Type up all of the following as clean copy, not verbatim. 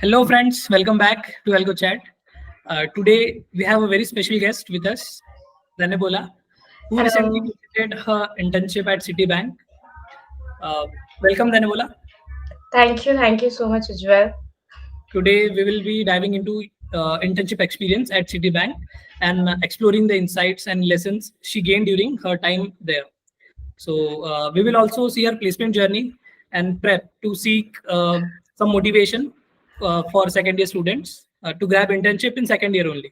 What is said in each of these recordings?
Hello, friends. Welcome back to Algo Chat. Today, we have a very special guest with us, Danebola, who recently Hello. completed her internship at Citibank. Uh, Welcome, Danebola. Thank you so much, Ujjwal. Today, we will be diving into internship experience at Citibank and exploring the insights and lessons she gained during her time there. So, we will also see her placement journey and prep to seek some motivation for second year students to grab internship in second year only.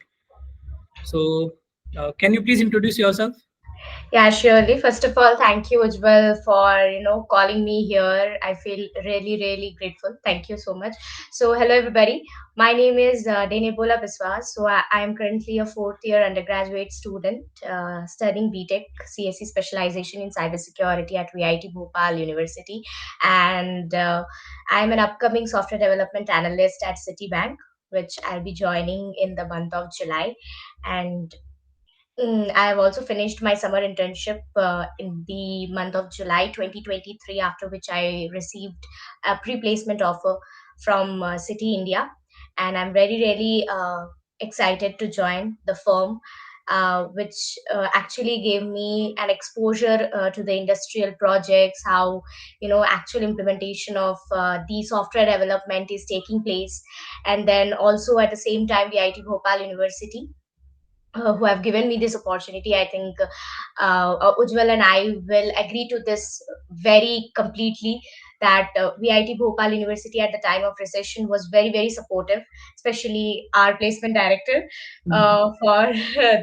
So, can you please introduce yourself? Yeah, surely. First of all, thank you, Ujjwal, for calling me here. I feel really grateful. Thank you so much. So, hello everybody. My name is Denebola Biswas. So, I am currently a fourth year undergraduate student studying BTech CSE specialization in cybersecurity at VIT Bhopal University, and I am an upcoming software development analyst at Citibank, which I'll be joining in the month of July. And I have also finished my summer internship in the month of July 2023, after which I received a pre-placement offer from Citi India, and I'm really excited to join the firm, which actually gave me an exposure to the industrial projects, how actual implementation of the software development is taking place, and then also at the same time, the IT Bhopal University who have given me this opportunity. I think Ujjwal and I will agree to this very completely, that VIT Bhopal University at the time of recession was very supportive, especially our placement director for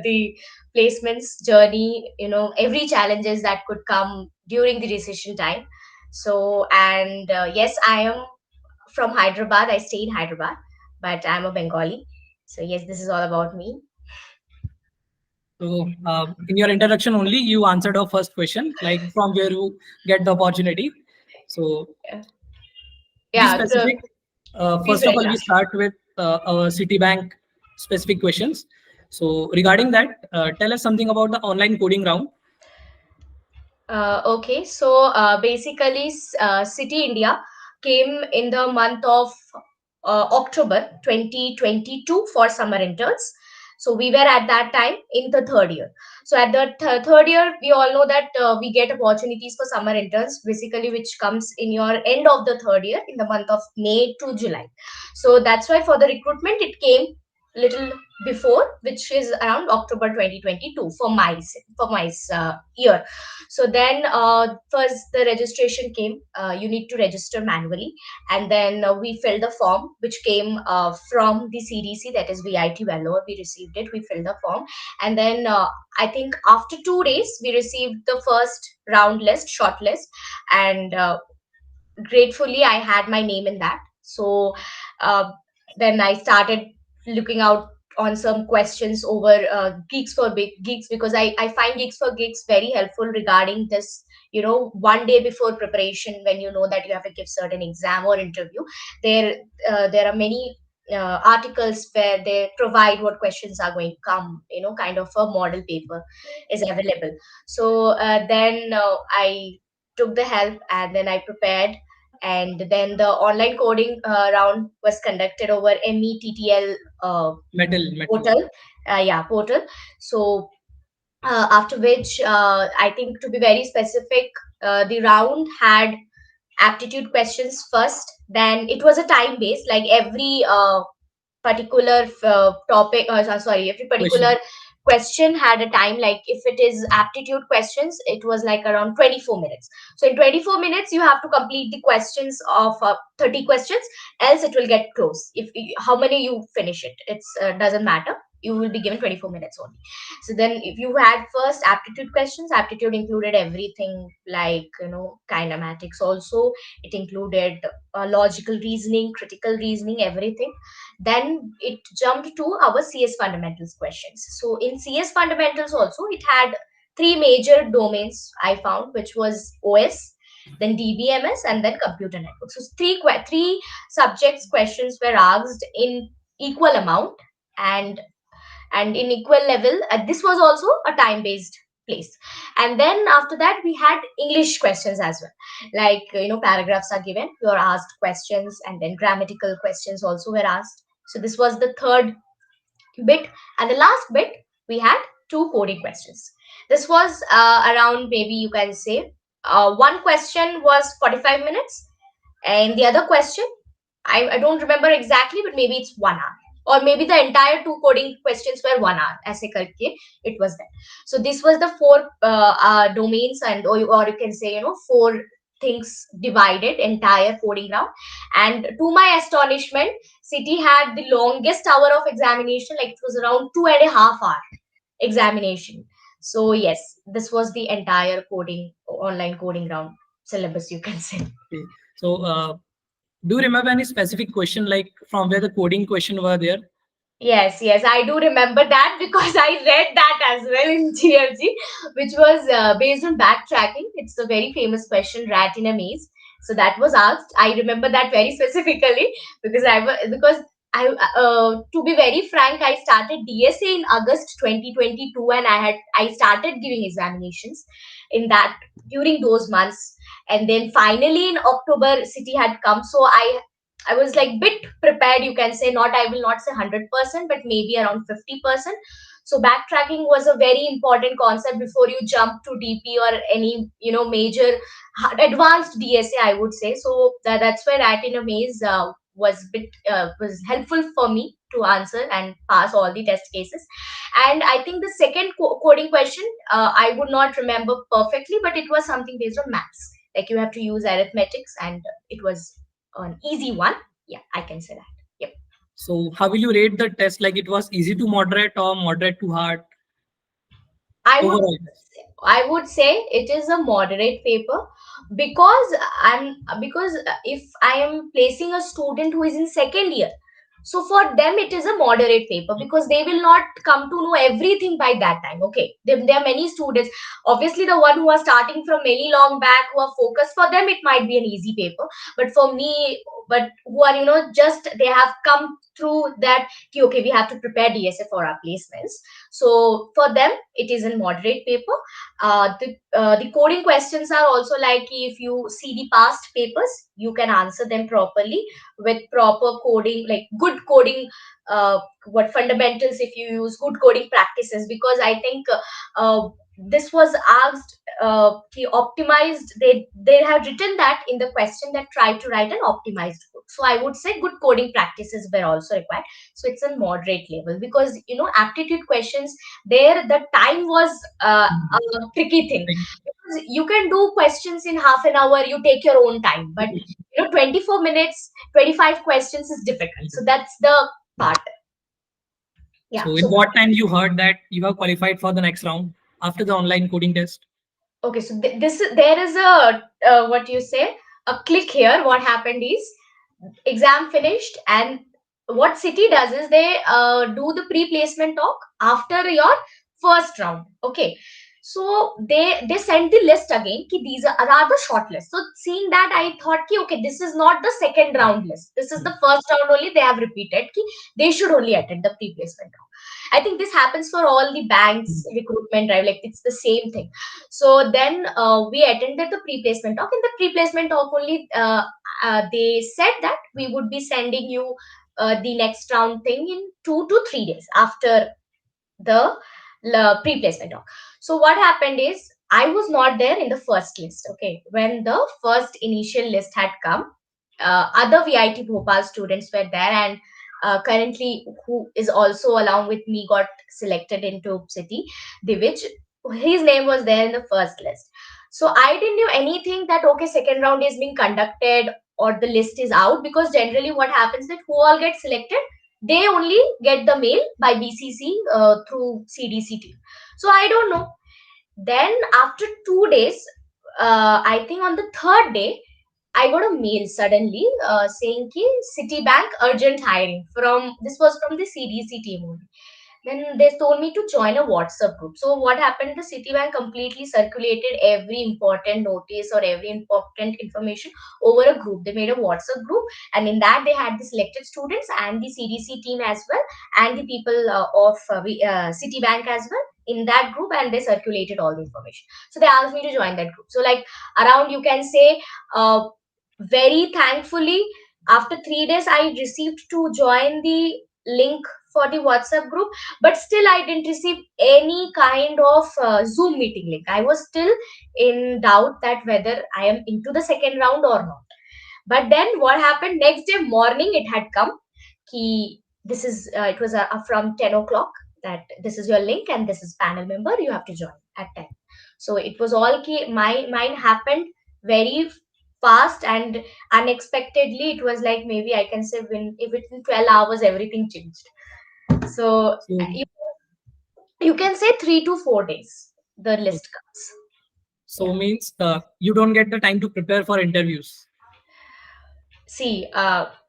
the placements journey. Every challenges that could come during the recession time. So, and yes, I am from Hyderabad. I stay in Hyderabad, but I'm a Bengali. So yes, this is all about me. So, in your introduction only, you answered our first question, like from where you get the opportunity. So, to be Yeah, specific, please first go of ahead. all, we start with our Citibank specific questions. So, regarding that, tell us something about the online coding round. Okay, so basically, City India came in the month of October 2022 for summer interns. So we were at that time in the third year. So at the third year, we all know that we get opportunities for summer interns, basically, which comes in your end of the third year in the month of May to July. So that's why for the recruitment, it came little before, which is around October 2022 for my year. So then first the registration came. You need to register manually, and then we filled the form, which came from the CDC, that is VIT Vellore. We received it. We filled the form, and then I think after 2 days we received the first round list, short list, and gratefully I had my name in that. So uh, then I started looking out on some questions over geeks for big geeks, because I find geeks for geeks very helpful regarding this. One day before preparation, when you know that you have to give certain exam or interview, there there are many articles where they provide what questions are going to come. Kind of a model paper is available. So then I took the help, and then I prepared, and then the online coding round was conducted over METTL Metal. portal. Yeah, portal. So after which, I think, to be very specific, the round had aptitude questions first. Then it was a time based, like every particular topic, sorry, every particular Question. question had a time. Like if it is aptitude questions, it was like around 24 minutes. So in 24 minutes you have to complete the questions of 30 questions, else it will get close. If how many you finish it, it's doesn't matter. You will be given 24 minutes only. So then if you had first aptitude questions, aptitude included everything, like kinematics also. It included logical reasoning, critical reasoning, everything. Then it jumped to our CS fundamentals questions. So in CS fundamentals also, it had three major domains I found, which was OS, then DBMS, and then computer network. So three subjects questions were asked in equal amount, and in equal level. This was also a time based place. And then after that we had English questions as well, like paragraphs are given, you are asked questions, and then grammatical questions also were asked. So this was the third bit. And the last bit, we had two coding questions. This was around, maybe you can say, one question was 45 minutes, and the other question, I don't remember exactly, but maybe it's 1 hour. Or maybe the entire two coding questions were 1 hour. Aise karke, it was that. So this was the four domains, and or you can say, four things divided entire coding round. And to my astonishment, Citi had the longest hour of examination, like it was around 2.5 hour examination. So yes, this was the entire coding online coding round syllabus, you can say. Okay. So, do you remember any specific question, like from where the coding question were there? Yes, yes, I do remember that because I read that as well in GFG, which was based on backtracking. It's a very famous question, rat in a maze. So that was asked. I remember that very specifically because to be very frank, I started DSA in August 2022, and I started giving examinations in that during those months, and then finally in October, Citi had come. So I was like bit prepared, you can say, not, I will not say 100%, but maybe around 50%. So backtracking was a very important concept before you jump to DP or any, major advanced DSA, I would say. So that's where Rat in a Maze was helpful for me to answer and pass all the test cases. And I think the second coding question, I would not remember perfectly, but it was something based on maths. Like you have to use arithmetics, and it was an easy one. Yeah, I can say that. Yep. So, how will you rate the test? Like it was easy to moderate or moderate to hard I would overall? I would say it is a moderate paper, because if I am placing a student who is in second year, so for them it is a moderate paper because they will not come to know everything by that time. Okay, there are many students, obviously the one who are starting from many long back, who are focused, for them it might be an easy paper. But for me, but who are just they have come through that, okay, we have to prepare DSA for our placements. So for them it is a moderate paper. The coding questions are also like, if you see the past papers, you can answer them properly with proper coding, like good coding, what fundamentals, if you use good coding practices. Because I think this was asked, optimized, they have written that in the question, that try to write an optimized code. So I would say good coding practices were also required. So it's a moderate level, because aptitude questions, there the time was a tricky thing, because you can do questions in half an hour, you take your own time, but 24 minutes, 25 questions is difficult. So that's the part. Yeah. So, in So what time you heard that you have qualified for the next round after the online coding test? okay, so there is a what you say, a click here. What happened is, exam finished, and what Citi does is they do the pre-placement talk after your first round. Okay, so they sent the list again, ki these are rather short list. So seeing that, I thought ki okay, this is not the second round list, this is the first round only. They have repeated ki they should only attend the pre-placement talk. I think this happens for all the banks recruitment drive, like it's the same thing. So then we attended the pre-placement talk. In the pre-placement talk only, they said that we would be sending you the next round thing in 2 to 3 days after the pre-placement talk. So what happened is, I was not there in the first list. Okay, when the first initial list had come, other VIT Bhopal students were there, and currently who is also along with me got selected into Citi, Divij. His name was there in the first list. So I didn't know anything that okay, second round is being conducted or the list is out, because generally what happens that who all get selected, they only get the mail by BCC through CDC team. So I don't know. Then after 2 days, I think on the third day, I got a mail suddenly saying ki Citibank urgent hiring, from this was from the CDC team only. Then they told me to join a WhatsApp group. So what happened? The Citibank completely circulated every important notice or every important information over a group. They made a WhatsApp group, and in that they had the selected students and the CDC team as well, and the people of Citibank as well. in that group, and they circulated all the information. So they asked me to join that group. So like around, you can say, very thankfully, after 3 days I received to join the link for the WhatsApp group, but still I didn't receive any kind of Zoom meeting link. I was still in doubt that whether I am into the second round or not. But then what happened, next day morning it had come, ki this is it was from 10 o'clock, that this is your link and this is panel member, you have to join at 10. So it was all ki, mine happened very fast and unexpectedly. It was like, maybe I can say, within 12 hours everything changed. So So you, you can say 3 to 4 days the list comes. so means you don't get the time to prepare for interviews. See,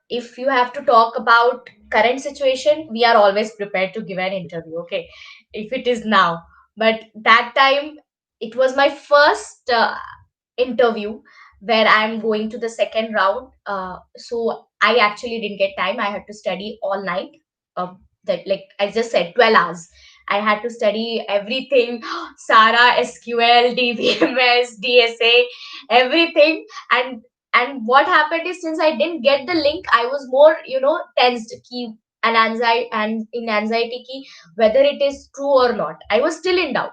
if you have to talk about current situation, we are always prepared to give an interview, okay, if it is now. But that time, it was my first interview where I'm going to the second round. So I actually didn't get time. I had to study all night. That, like I just said, 12 hours. I had to study everything, Sara, SQL, DBMS, DSA, everything. And what happened is, since I didn't get the link, I was more, tensed, key and anxiety, and in anxiety key, whether it is true or not. I was still in doubt.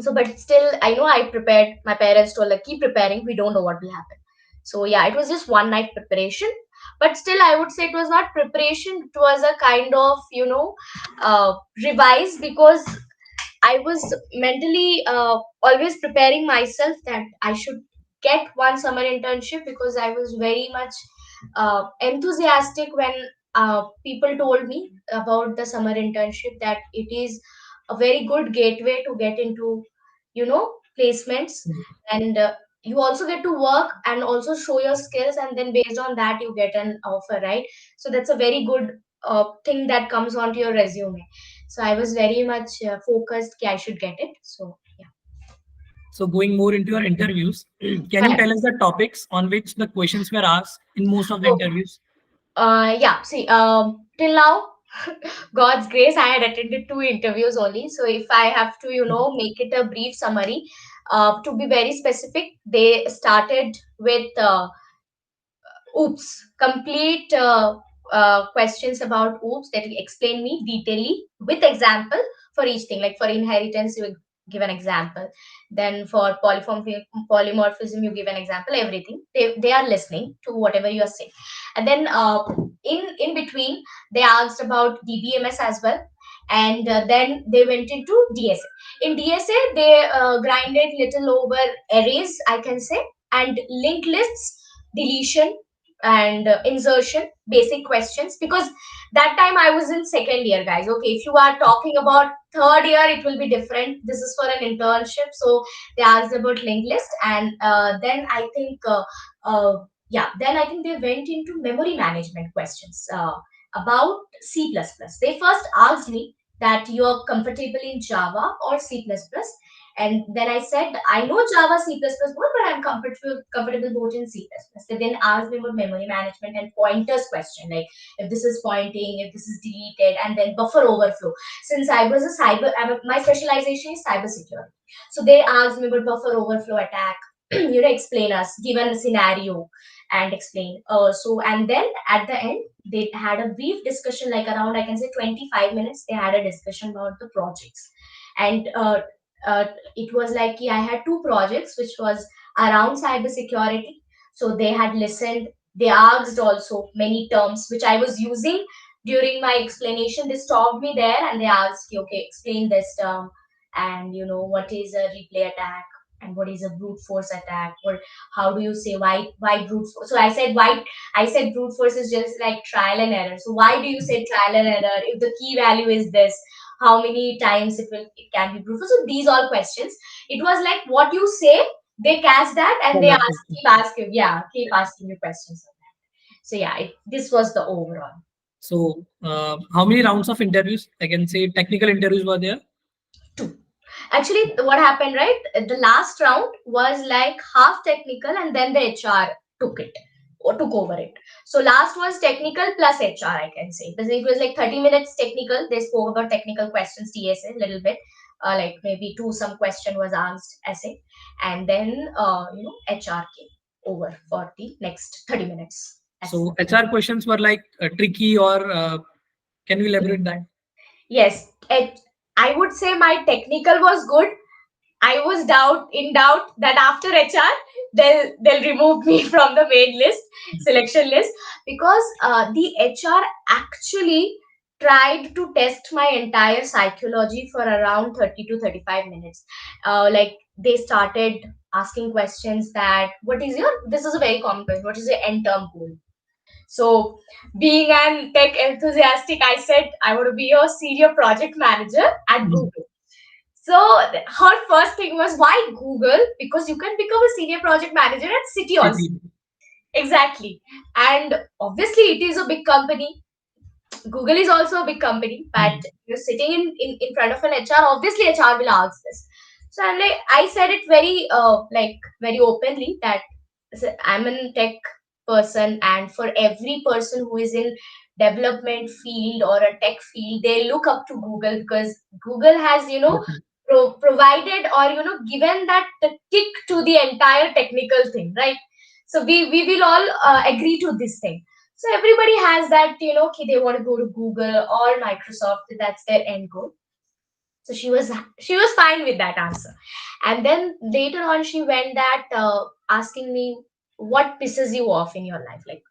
So but still, I know I prepared. My parents told, like, keep preparing, we don't know what will happen. So yeah, it was just one night preparation. But still, I would say it was not preparation, it was a kind of, revise, because I was mentally always preparing myself that I should get one summer internship, because I was very much enthusiastic when people told me about the summer internship, that it is a very good gateway to get into, placements. And you also get to work and also show your skills, and then based on that you get an offer, right? So that's a very good thing that comes onto your resume. So I was very much focused I should get it. So yeah. So going more into your interviews, can you Correct. tell us the topics on which the questions were asked in most of the Okay. interviews? Yeah. See, till now, God's grace, I had attended 2 interviews only. So if I have to, make it a brief summary, to be very specific, they started with oops, complete questions about oops, that will explain me detailedly with example for each thing. Like for inheritance, you will give an example. Then for polymorphism, you give an example. Everything, they are listening to whatever you are saying. And then in between, they asked about DBMS as well. And then they went into DSA. In DSA, they grinded little over arrays, I can say, and linked lists, deletion, and insertion, basic questions. Because that time I was in second year, guys. Okay, if you are talking about third year, it will be different. This is for an internship. So they asked about linked list. And then I think then I think they went into memory management questions, about C++. They first asked me that you are comfortable in Java or C++. And then I said, I know Java, C++ both, but I'm comfortable both in C++. They then asked me about memory management and pointers question, like if this is pointing, if this is deleted, and then buffer overflow. Since I was my specialization is cybersecurity. So they asked me about buffer overflow attack, explain us, given a scenario, and explain. And then at the end, they had a brief discussion, like around, I can say, 25 minutes. They had a discussion about the projects. And uh, it was like, I had 2 projects which was around cybersecurity. So they had listened. They asked also many terms which I was using during my explanation. They stopped me there and they asked, okay, explain this term, and what is a replay attack, and what is a brute force attack, or how do you say why brute force? So I said brute force is just like trial and error. So why do you say trial and error if the key value is this? How many times it can be brute force? So these all questions. It was like what you say, they catch that and they Follow-up question. keep asking you questions on that. So yeah, this was the overall. So how many rounds of interviews? I can say technical interviews were there. 2. Actually, what happened, right? The last round was like half technical, and then the HR took it or took over it. So last was technical plus HR, I can say. Because it was like 30 minutes technical. They spoke about technical questions, TSA, a little bit. like maybe two some question was asked essay, and then HR came over for the next 30 minutes. So HR questions were like tricky, or can you elaborate that? Yes, I would say my technical was good. I was in doubt that after HR they'll remove me from the main list, selection list, because the HR actually tried to test my entire psychology for around 30 to 35 minutes. Like they started asking questions that this is a very common question, what is your end term goal? So, being an tech enthusiastic, I said I want to be a senior project manager at Mhm. Google. So her first thing was, why Google? Because you can become a senior project manager at Citi also. Citi. Exactly. And obviously it is a big company. Google is also a big company, but Mhm. you're sitting in front of an HR, obviously HR will ask this. So I said it very openly that I'm a tech person, and for every person who is in development field or a tech field, they look up to Google, because Google has Definitely. provided, or given that the tick to the entire technical thing, right? So we will all agree to this thing. So everybody has that, okay, they want to go to Google or Microsoft, that's their end goal. So she was fine with that answer. And then later on she went that asking me, what pisses you off in your life? Like,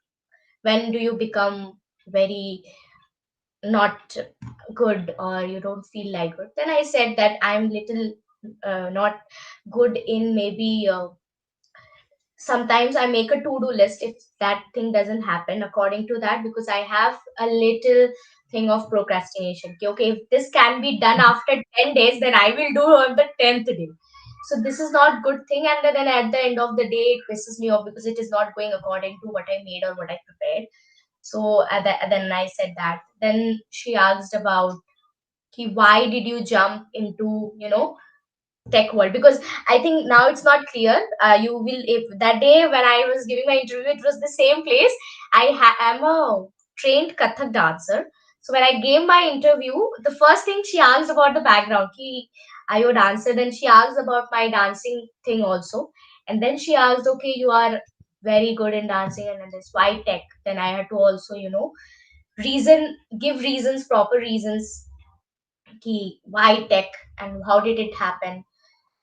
when do you become very not good, or you don't feel like good? Then I said that I'm little not good in, maybe sometimes I make a to-do list if that thing doesn't happen according to that, because I have a little thing of procrastination. Okay, if this can be done after 10 days, then I will do on the 10th day. So this is not good thing, and then at the end of the day it pisses me off because it is not going according to what I made or what I prepared. So then I said that. Then she asked about, why did you jump into tech world? Because I think now it's not clear. You will, if that day when I was giving my interview, it was the same place. Am a trained Kathak dancer. So when I gave my interview, the first thing she asked about the background, are you a dancer? Then she asked about my dancing thing also, and then she asked, okay, you are very good in dancing, and then this why tech? Then I had to also give reasons, proper reasons, why tech and how did it happen.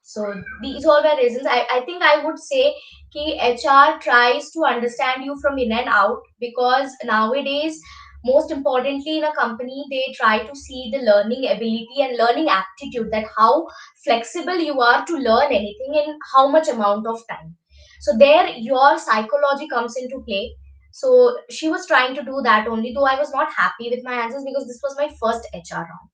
So these all were reasons. I think I would say ki HR tries to understand you from in and out, because nowadays, most importantly in a company, they try to see the learning ability and learning aptitude, that how flexible you are to learn anything in how much amount of time. So there your psychology comes into play. So she was trying to do that only, though I was not happy with my answers because this was my first HR round.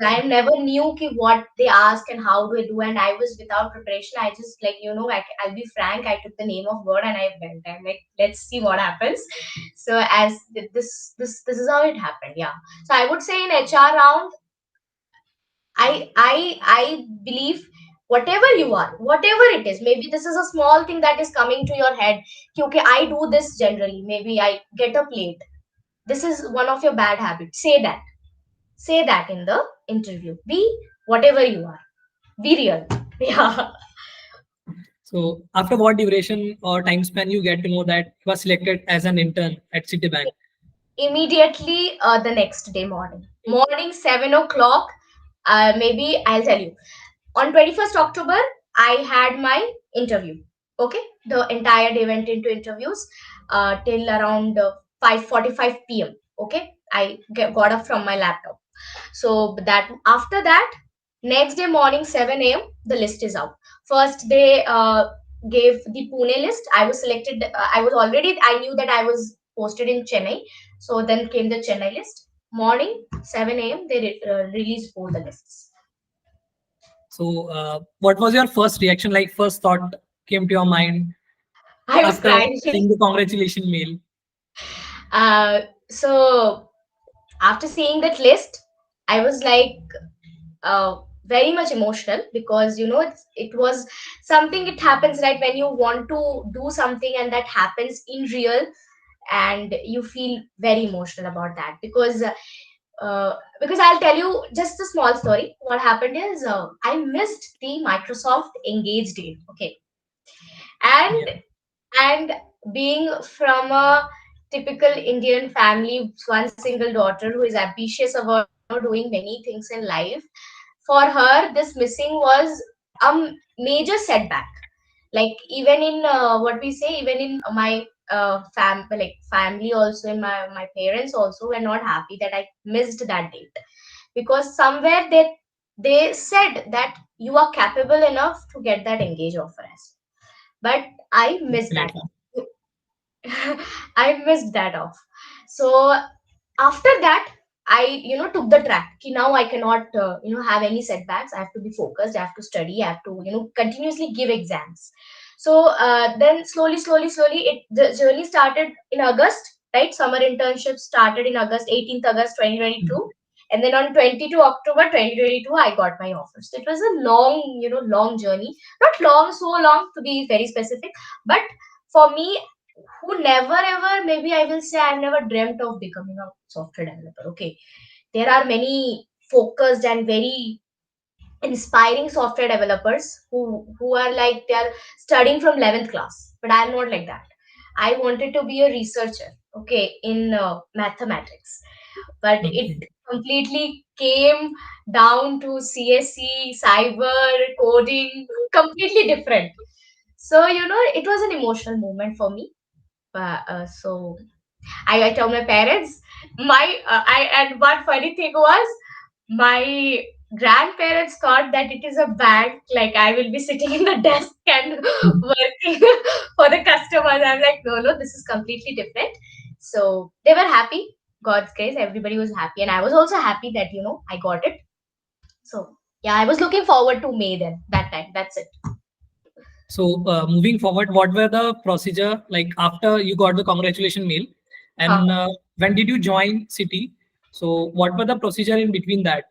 I never knew what they ask and how do I do, and I was without preparation. I just I'll be frank. I took the name of word and I went. I'm like, let's see what happens. So as this is how it happened. Yeah. So I would say in HR round, I believe whatever you are, whatever it is, maybe this is a small thing that is coming to your head. Okay, I do this generally. Maybe I get up late. This is one of your bad habits. Say that in the interview. Be whatever you are. Be real. Yeah. So after what duration or time span you get to know that you was selected as an intern at Citibank? Immediately the next day morning. Morning 7 o'clock. Maybe I'll tell you. On 21st October, I had my interview. Okay. The entire day went into interviews till around 5:45 p.m. Okay. Got up from my laptop. So that after that, next day morning 7 a.m. the list is out. First they gave the Pune list. I was selected. I knew that I was posted in Chennai. So then came the Chennai list. Morning 7 a.m. they released both the lists. So what was your first reaction? Like first thought came to your mind I was after crying. seeing the congratulation mail? So after seeing that list, I was like very much emotional, because it was something, it happens right when you want to do something and that happens in real, and you feel very emotional about that, because because I'll tell you just a small story. What happened is I missed the Microsoft Engage date. Okay, and Yeah. and being from a typical Indian family, one single daughter who is ambitious about doing many things in life, for her this missing was a major setback. Like even in what we say, even in my family also, in my parents also were not happy that I missed that date, because somewhere they said that you are capable enough to get that engage offer as, but I missed that. Definitely. I missed that off. So after that, I took the track. Ki now I cannot have any setbacks. I have to be focused. I have to study. I have to continuously give exams. So then slowly, the journey started in August. Right, summer internship started in August, 18th August 2022, Mhm. and then on 22 October 2022 I got my offer. So it was a long journey. Not long, so long to be very specific, but for me, who never ever, maybe I will say, I've never dreamt of becoming a software developer. Okay, there are many focused and very inspiring software developers who are like they are studying from 11th class, but I'm not like that. I wanted to be a researcher, okay, in mathematics, but it Okay. completely came down to CSE, cyber, coding, completely different. So it was an emotional moment for me. So I told my parents. And one funny thing was, my grandparents thought that it is a bank, like I will be sitting in the desk and working for the customers. I'm like, no, this is completely different. So they were happy. God's grace, everybody was happy, and I was also happy that I got it. So yeah, I was looking forward to May then that time. That's it. So moving forward, what were the procedure like after you got the congratulation mail, Huh. and when did you join City? So what were the procedure in between that?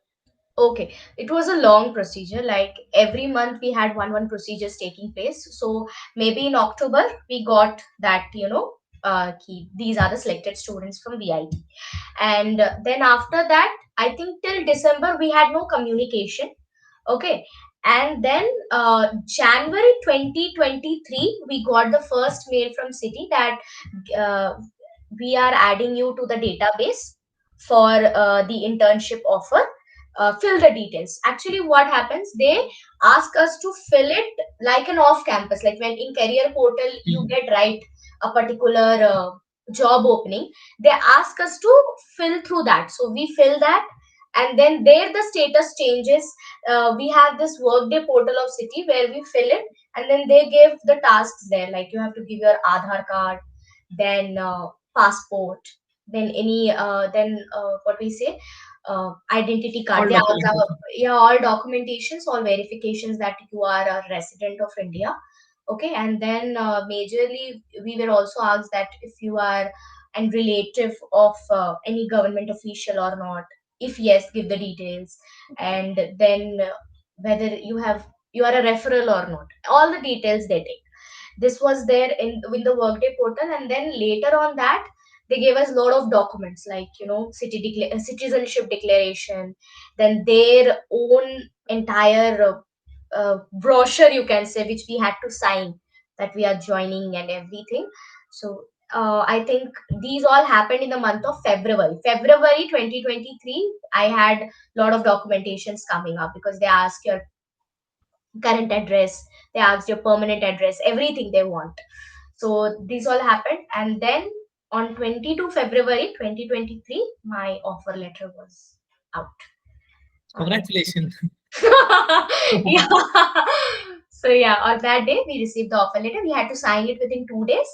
Okay, it was a long procedure. Like every month we had one procedures taking place. So maybe in October we got that key. These are the selected students from VIT, and then after that, I think till December we had no communication. Okay, and then January 2023 we got the first mail from City that uh, we are adding you to the database for the internship offer. Fill the details. Actually, what happens, they ask us to fill it like an off campus, like when in career portal you Mhm. get right a particular job opening, they ask us to fill through that. So we fill that, and then there the status changes. We have this workday portal of City where we fill it, and then they give the tasks there, like you have to give your Aadhaar card, then passport, then what we say, identity card. All They ask documentation. yeah, all documentations, all verifications that you are a resident of India. Okay, and then majorly we were also asked that if you are a relative of any government official or not. If yes, give the details, and then whether you are a referral or not. All the details they take. This was there in the workday portal, and then later on that they gave us a lot of documents, like citizenship declaration, then their own entire brochure, you can say, which we had to sign, that we are joining and everything. So I think these all happened in the month of February 2023. I had a lot of documentations coming up, because they ask your current address, they asked your permanent address, everything they want. So these all happened, and then on 22 February 2023, my offer letter was out. And Congratulations. yeah. So yeah, on that day we received the offer letter. We had to sign it within 2 days,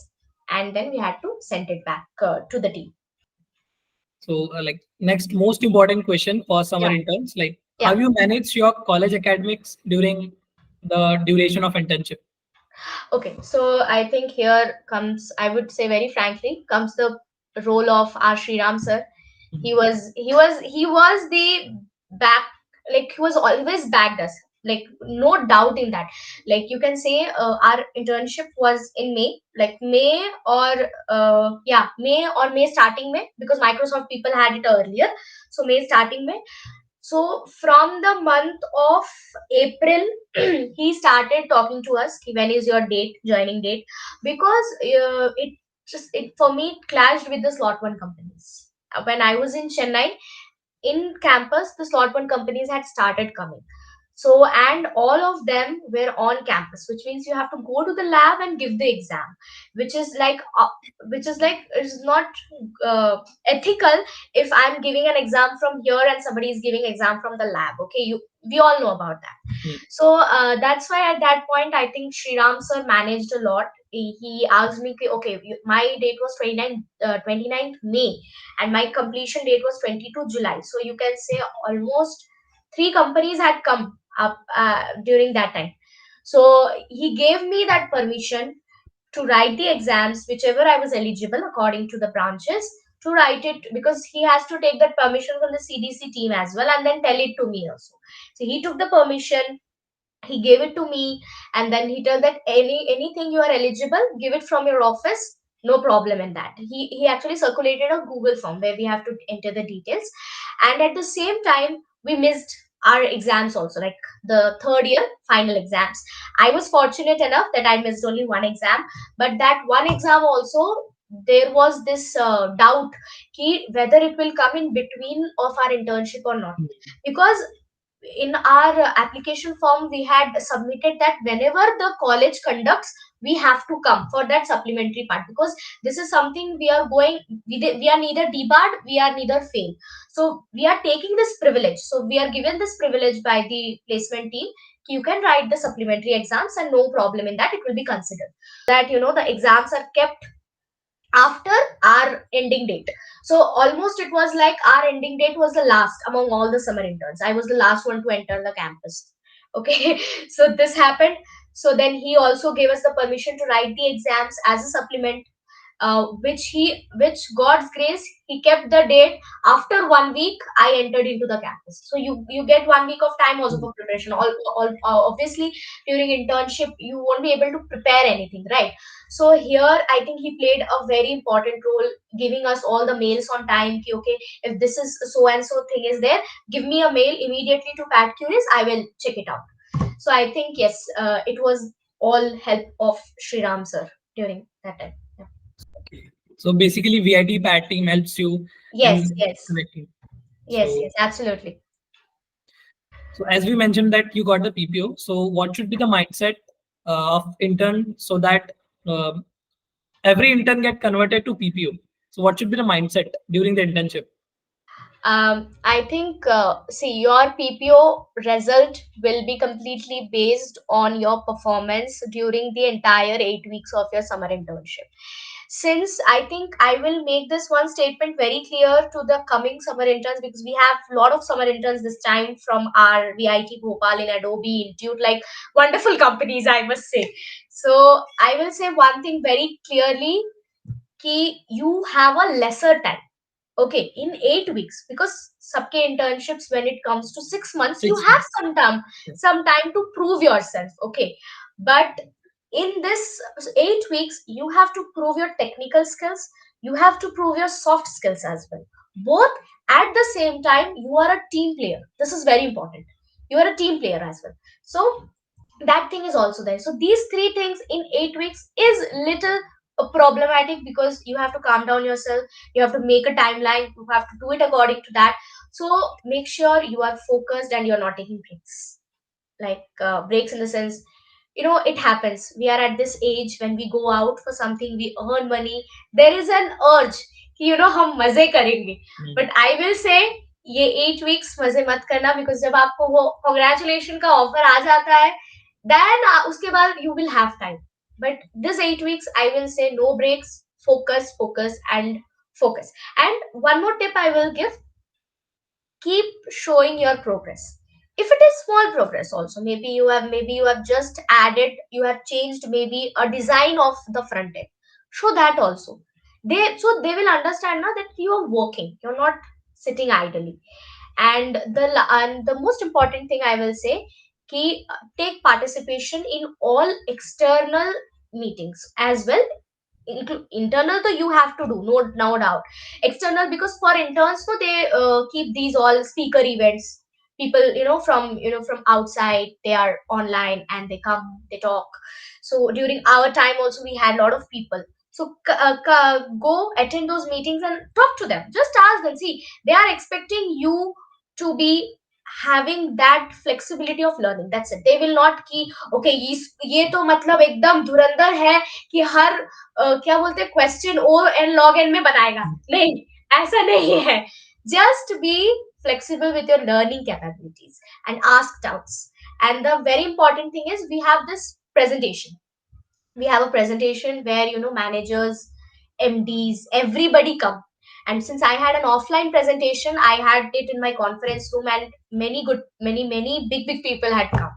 and then we had to send it back to the team. So like next most important question for summer Yeah, interns, like how yeah. you manage your college academics during the duration of internship? Okay, so I think here comes, I would say very frankly, comes the role of our Sriram sir. He Mhm. was the back, like he was always backed us. like no doubt in that. Like you can say our internship was in May, like May or May starting May, because Microsoft people had it earlier. So May starting May. So from the month of April, he started talking to us. When is your date, joining date? Because it for me it clashed with the slot one companies. When I was in Chennai, in campus, the slot one companies had started coming. So, and all of them were on campus, which means you have to go to the lab and give the exam, which is like, it's not ethical if I'm giving an exam from here and somebody is giving exam from the lab. Okay, we all know about that. So that's why at that point, I think Sriram sir managed a lot. He asked me, okay, my date was 29th May, and my completion date was 22 July. So you can say almost three companies had come up during that time. So he gave me that permission to write the exams, whichever I was eligible according to the branches, to write it, because he has to take that permission from the CDC team as well and then tell it to me also. So he took the permission, he gave it to me, and then he told that anything you are eligible, give it from your office, no problem in that. He actually circulated a Google form where we have to enter the details. And at the same time, we missed our exams also, like the third year final exams. I was fortunate enough that I missed only one exam, but that one exam also, there was this doubt whether it will come in between of our internship or not. Because in our application form we had submitted that whenever the college conducts, we have to come for that supplementary part, because this is something we are going, we are neither debarred, we are neither failed. So we are taking this privilege, so we are given this privilege by the placement team. You can write the supplementary exams and no problem in that, it will be considered. That the exams are kept after our ending date. So almost it was like our ending date was the last among all the summer interns. I was the last one to enter the campus. Okay, so this happened. So then he also gave us the permission to write the exams as a supplement, which God's grace, he kept the date. After 1 week, I entered into the campus. So you get 1 week of time also for preparation. Obviously, during internship, you won't be able to prepare anything, right? So here, I think he played a very important role, giving us all the mails on time. Okay, if this is so and so thing is there, give me a mail immediately to Pat Curious. I will check it out. So I think yes, it was all help of Sriram sir during that time. Yeah. So basically, VIT PAT team helps you Yes, in yes, connecting. yes, So, yes, absolutely. so as we mentioned that you got the PPO. So what should be the mindset of intern so that um every intern get converted to PPO? So what should be the mindset during the internship? I think, see, your PPO result will be completely based on your performance during the entire 8 weeks of your summer internship. Since I think I will make this one statement very clear to the coming summer interns, because we have a lot of summer interns this time from our VIT Bhopal in Adobe, Intune, like wonderful companies, I must say. So I will say one thing very clearly, कि you have a lesser time. Okay, in 8 weeks, because सबके internships, when it comes to 6 months, you 6 have months. some time to prove yourself. Okay, but in this 8 weeks, you have to prove your technical skills. You have to prove your soft skills as well. Both at the same time, you are a team player. This is very important. You are a team player as well. So that thing is also there. So these three things in 8 weeks is little problematic, because you have to calm down yourself, you have to make a timeline, you have to do it according to that. So make sure you are focused and you're not taking breaks, like breaks in the sense, it happens, we are at this age when we go out for something, we earn money, there is an urge कि हम मजे करेंगे. But I will say, ये 8 weeks मजे मत करना, because जब आपको वो congratulation का offer आ जाता है, then उसके बाद you will have time. But this 8 weeks, I will say no breaks, focus, focus, and focus. And one more tip I will give: keep showing your progress. If it is small progress also, maybe you have just added, you have changed maybe a design of the front end, show that also. They will understand now that you are working, you're not sitting idly. And the most important thing I will say, कि take participation in all external meetings as well. Internal though you have to do, no doubt. External, because for interns, so they keep these all speaker events. People, from outside, they are online and they come, they talk. So during our time also we had a lot of people. So go attend those meetings and talk to them. Just ask them. See, they are expecting you to be having that flexibility of learning. That's it. They will not ki okay, ये तो मतलब एकदम धुरंधर है कि हर क्या बोलते हैं question O n log n में बनाएगा. नहीं, ऐसा नहीं है. Just be flexible with your learning capabilities and ask doubts. And the very important thing is we have this presentation. We have a presentation where managers, MDs, everybody come. And since I had an offline presentation, I had it in my conference room, and many big people had come.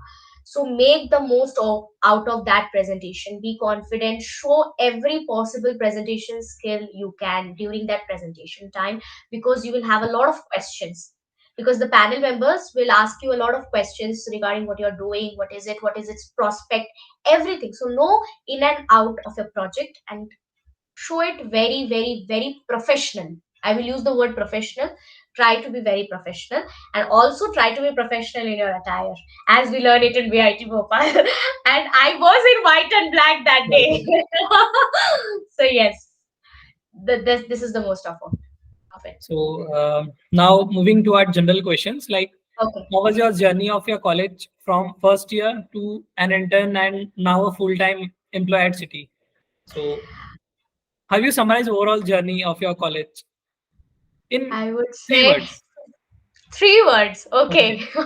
So make the most out of that presentation. Be confident, show every possible presentation skill you can during that presentation time, because you will have a lot of questions, because the panel members will ask you a lot of questions regarding what you're doing, what is its prospect, everything. So know in and out of your project and show it very professional. I will use the word professional. Try to be very professional, and also try to be professional in your attire, as we learn it in VIT Bhopal. And I was in white and black that day. So yes, this is the most of it. So now moving to our general questions, like Okay. how was your journey of your college from first year to an intern and now a full-time employee at Citi? So how you summarize overall journey of your college in I would 3 words? say 3 words. Okay. Okay.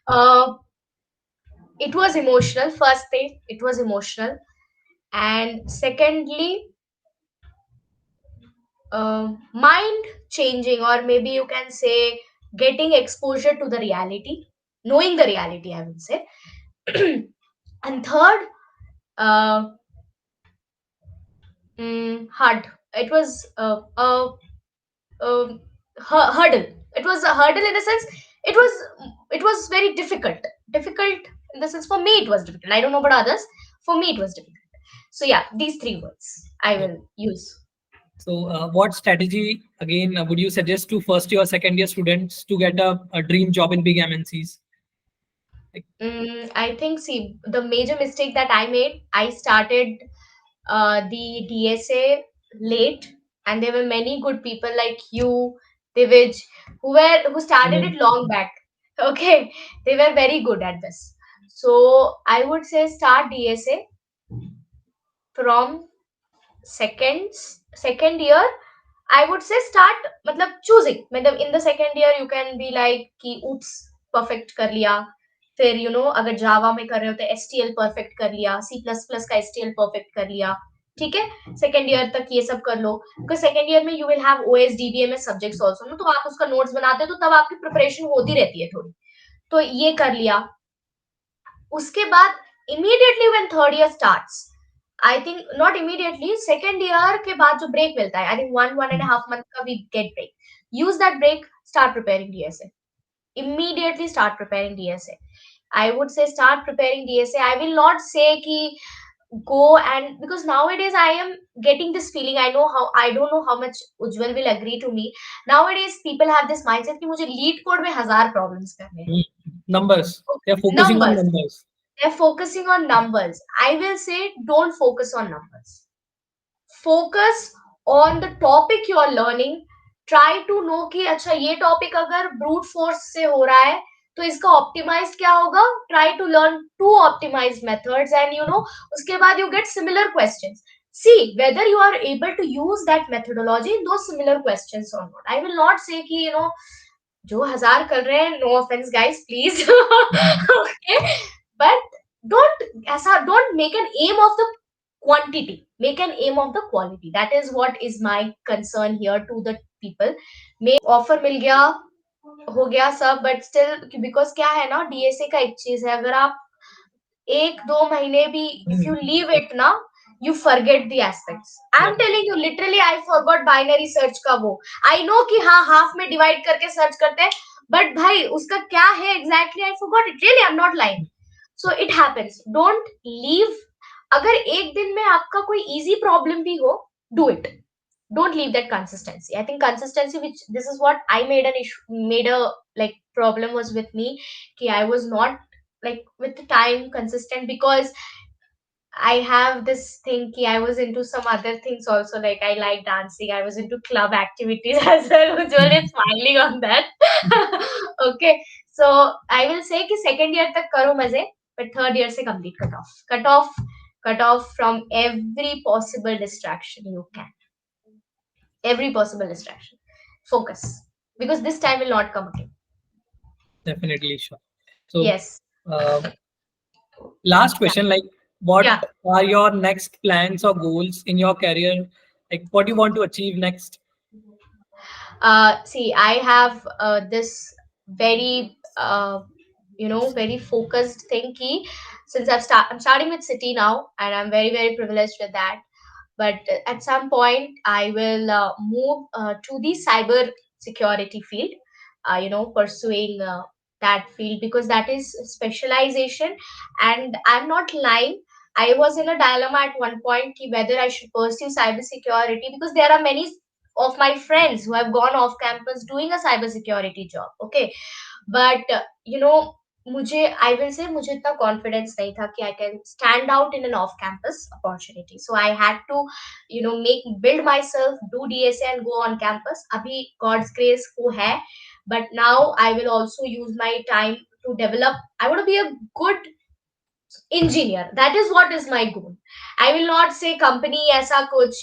uh, it was emotional. First thing, it was emotional. And secondly, mind changing, or maybe you can say getting exposure to the reality, knowing the reality, I would say. And third, uh, hard. It was hurdle. It was a hurdle in the sense, it was very difficult in the sense, for me it was difficult. I don't know about others. For me it was difficult. So yeah, these 3 words I will use. So what strategy again would you suggest to first year, second year students to get a dream job in big MNCs? Like, I think, see, the major mistake that I made, I started the DSA late, and there were many good people like you, Divij, who started it long back. Okay, they were very good at this. So I would say start DSA from second year. I would say start मतलब choosing, मतलब in the second year you can be like कि oops perfect कर लिया. फिर अगर जावा में कर रहे हो तो STL perfect कर लिया, C++ का STL perfect कर लिया. ठीक है, सेकेंड ईयर तक ये सब कर लो, बिकॉज सेकेंड ईयर में you will have OS DBMS subjects also ना, तो आप उसका नोट्स बनाते हो, तो तब आपकी प्रिपरेशन होती रहती है थोड़ी. तो ये कर लिया. उसके बाद immediately when third year starts, I think not immediately, second year के बाद जो ब्रेक मिलता है, आई थिंक 1.5 month का we get break. Use that break, start preparing DSA. Immediately start preparing DSA. I would say start preparing DSA. I will not say ki go, and because nowadays I am getting this feeling, I don't know how much Ujjwal will agree to me. Nowadays people have this mindset कि मुझे lead code में 1000 problems करने हैं. numbers. They are focusing on Numbers. numbers. They're focusing on numbers. I will say don't focus on numbers. Focus on the topic you are learning. Try to know कि अच्छा ये topic अगर brute force से हो रहा है तो इसका ऑप्टिमाइज क्या होगा. Try to learn 2 optimized methods, and उसके बाद you get similar questions. See whether you are able to use that methodology in those similar questions or not. I will not say कि जो 1000 कर रहे हैं, no offense guys, please. Okay, but don't make an aim of the quantity, make an aim of the quality. That is what is my concern here to the people. may offer मिल गया, हो गया सब, but still, because क्या है ना, DSA का एक चीज है, अगर आप 1-2 महीने भी इफ यू लीव इट ना, you forget the aspects. I'm telling you, literally I forgot binary search का वो. I know कि हाँ हाफ में डिवाइड करके सर्च करते हैं, but भाई उसका क्या है exactly I forgot it, really I'm not lying. So it happens, don't leave. अगर एक दिन में आपका कोई easy problem भी हो, do it. Don't leave that consistency. I think consistency, which this is what I made an issue, made a like problem was with me, कि I was not like with the time consistent, because I have this thing ki I was into some other things also, like I like dancing, I was into club activities as well. Ujjwal is smiling on that. Okay, so I will say कि second year तक करो मजे, but third year से complete cut off from every possible distraction you can, every possible distraction. Focus, because this time will not come again. Definitely, sure. So, Yes. uh, last Yeah. question, like, what Yeah. are your next plans or goals in your career? Like, what do you want to achieve next? See, I have this very very focused thing key, since I'm starting with Citi now, and I'm very very privileged with that. But at some point I will move to the cyber security field, pursuing that field, because that is specialization. And I'm not lying, I was in a dilemma at one point ki whether I should pursue cyber security, because there are many of my friends who have gone off campus doing a cyber security job. Okay, but मुझे आई will से मुझे इतना confidence नहीं था कि I can stand out in an off campus opportunity, so I had to make build myself, do DSA and go on campus. अभी God's grace वो है, but now I will also use my time to develop. I want to be a good engineer. That is what is my goal. I will not say company aisa kuch,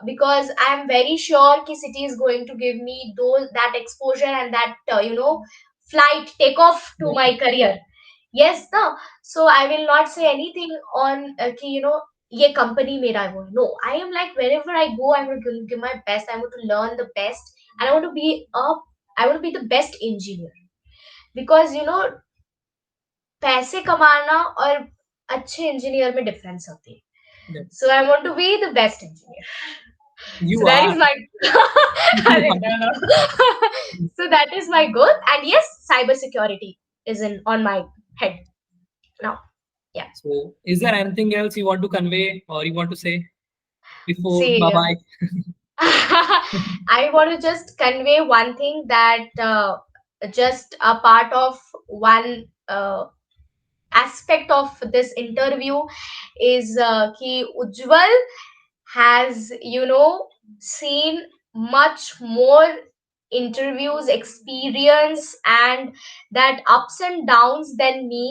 because I am very sure ki City is going to give me those that exposure and that flight takeoff to Yeah, my career. Yes, no. So I will not say anything on ki ye company mera wo. No, I am like wherever I go, I want to give my best. I want to learn the best, and I want to be the best engineer, because पैसे कमाना और अच्छे engineer में difference होती है. yeah. So I want to be the best engineer. So You that are. is my You Arre, are. no, no. So that is my goal, and yes, cyber security is in on my head now. Yeah. So, is there anything else you want to convey or you want to say before bye See, bye? I want to just convey one thing, that just a part of one aspect of this interview is ki Ujjwal has seen much more interviews, experience, and that ups and downs than me.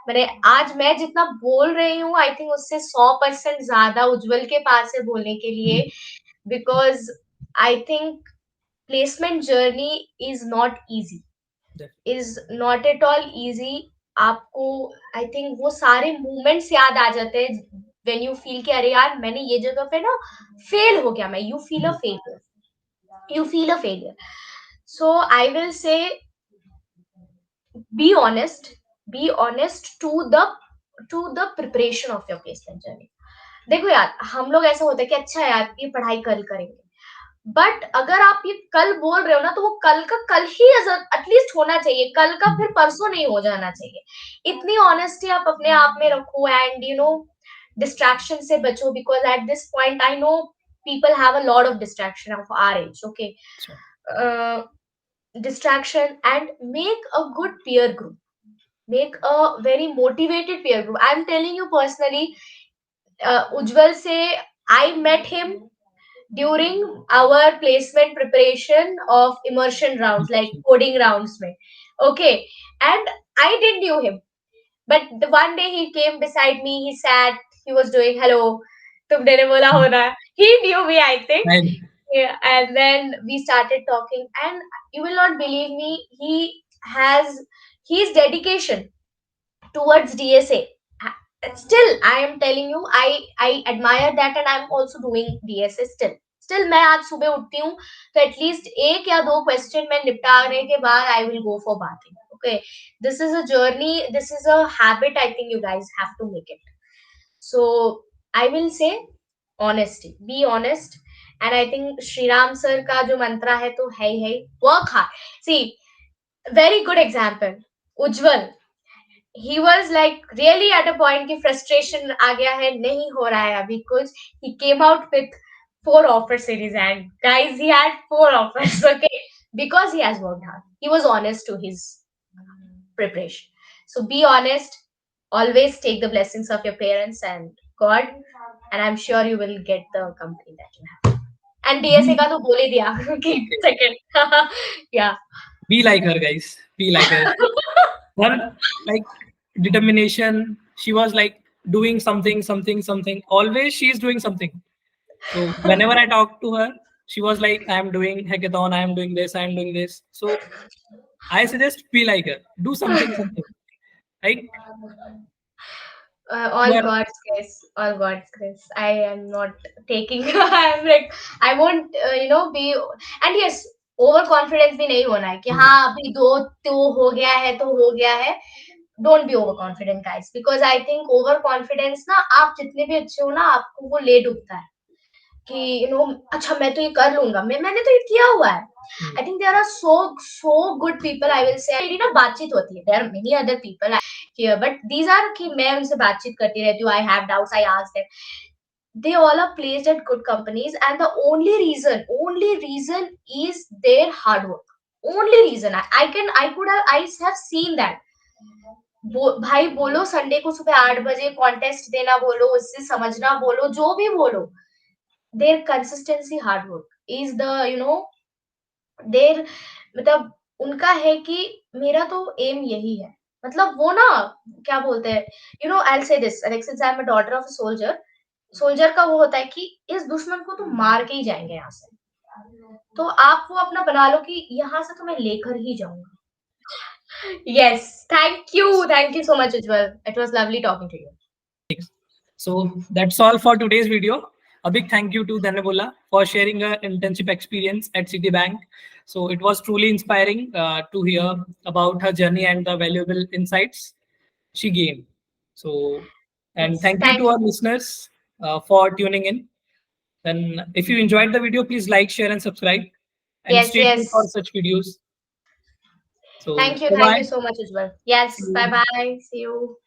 मैंने आज मैं जितना बोल रही हूँ, I think उससे 100% ज्यादा उज्जवल के पास है बोलने के लिए, because I think placement journey is not easy, is not at all easy. आपको आई थिंक वो सारे मूवमेंट्स याद आ जाते हैं व्हेन यू फील कि अरे यार मैंने ये जगह पे ना फेल हो गया, मैं you feel a failure, you feel a failure. So I will say, be honest, be honest to the preparation of your placement journey. देखो यार, हम लोग ऐसा होता है कि अच्छा यार ये पढ़ाई कल करेंगे, बट अगर आप ये कल बोल रहे हो ना, तो वो कल का कल ही एटलीस्ट होना चाहिए, कल का फिर परसों नहीं हो जाना चाहिए. इतनी ऑनेस्टी आप अपने आप में रखो, एंड डिस्ट्रैक्शन से बचो, because at this point I know people have a lot of distraction of our age. Okay, Sure. distraction, and make a good peer group, make a very motivated peer group. I'm telling you personally, Ujjwal say I met him during our placement preparation of immersion rounds, like coding rounds mein. Okay, and I didn't knew him, but the one day he came beside me, he sat, he was doing hello, तुमने ने बोला हो ना. He knew me, I think. And Yeah, and then we started talking, and you will not believe me, has his dedication towards DSA. Still, I am telling you, I admire that, and I'm also doing DSA still. Still, मैं आज सुबह उठती हूँ तो at least एक या दो question मैं निपटाने के बाद I will go for bathing. Okay, this is a journey, this is a habit. I think you guys have to make it. So I will say honesty, be honest. And I think Shri Ram sir का जो मंत्रा है तो है ही है, work hard. See, very good example. Ujjwal, he was like really at a point कि frustration आ गया है, नहीं हो रहा है अभी कुछ. He came out with 4 offers in his hand. Guys, he had 4 offers, okay? Because he has worked hard. He was honest to his preparation. So be honest. Always take the blessings of your parents and God, and I'm sure you will get the company that you have. And DSA Be, का तो बोल ही दिया. Okay, okay. second. Yeah. Be like her, guys. Be like her. Her like determination. She was like doing something, something, something. Always she is doing something. So whenever I talk to her, she was like, I am doing hackathon, I am doing this, I am doing this. So I suggest be like her. Do something, something. Right? All You are God's grace, all God's grace. I am not taking. I'm like I won't, be. And yes, overconfidence भी नहीं होना है कि हाँ अभी दो तो हो गया है तो हो गया है. Don't be overconfident, guys, because I think overconfidence ना आप जितने भी अच्छे हो ना आपको वो ले डूबता है कि अच्छा मैं तो ये कर लूंगा, मैंने तो ये किया हुआ है. I think there are so good people, I will say मेरी ना बातचीत होती है, there are many other people here, but these are कि मैं उनसे बातचीत करती रहती हूँ. I have doubts, I ask them. They all are placed at good companies, and the only reason is their hard work. Only reason I have seen that. भाई बोलो Sunday को सुबह 8 बजे कॉन्टेस्ट देना बोलो, उससे समझना बोलो, जो भी बोलो, their consistency hard work is the their मतलब उनका है कि मेरा तो एम यही है. मतलब वो ना क्या बोलते हैं, I'll say this, like since I'm a daughter of a soldier, soldier का वो होता है कि इस दुश्मन को तो मार के ही जाएंगे यहाँ से, तो आप वो अपना बना लो कि यहाँ से तो मैं लेकर ही जाऊंगा. Yes, thank you so much, Ujjwal. It was lovely talking to you. so that's all for today's video. A big thank you to Dhanebola for sharing her internship experience at Citibank. So it was truly inspiring to hear about her journey and the valuable insights she gained. So, and Yes, thank you thank to our listeners for tuning in. And if you enjoyed the video, please like, share, and subscribe. And yes, stay tuned for yes. such videos. So, Thank you bye bye. so much, Ujjwal. See Yes, bye you. bye. See you.